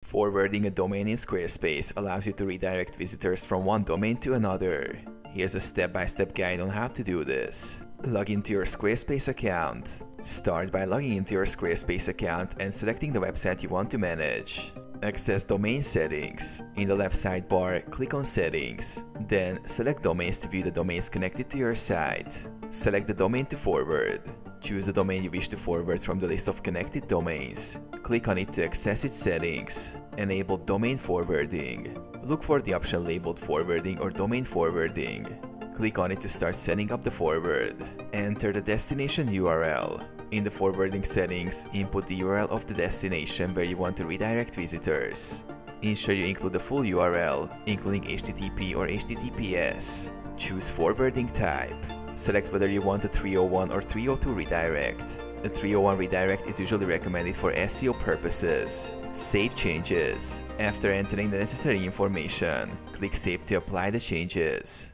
Forwarding a domain in Squarespace allows you to redirect visitors from one domain to another. Here's a step-by-step guide on how to do this. Log into your Squarespace account. Start by logging into your Squarespace account and selecting the website you want to manage. Access Domain Settings. In the left sidebar, click on Settings. Then, select Domains to view the domains connected to your site. Select the domain to forward. Choose the domain you wish to forward from the list of connected domains. Click on it to access its settings. Enable Domain Forwarding. Look for the option labeled Forwarding or Domain Forwarding. Click on it to start setting up the forward. Enter the destination URL. In the forwarding settings, input the URL of the destination where you want to redirect visitors. Ensure you include the full URL, including HTTP or HTTPS. Choose forwarding type. Select whether you want a 301 or 302 redirect. A 301 redirect is usually recommended for SEO purposes. Save changes. After entering the necessary information, click Save to apply the changes.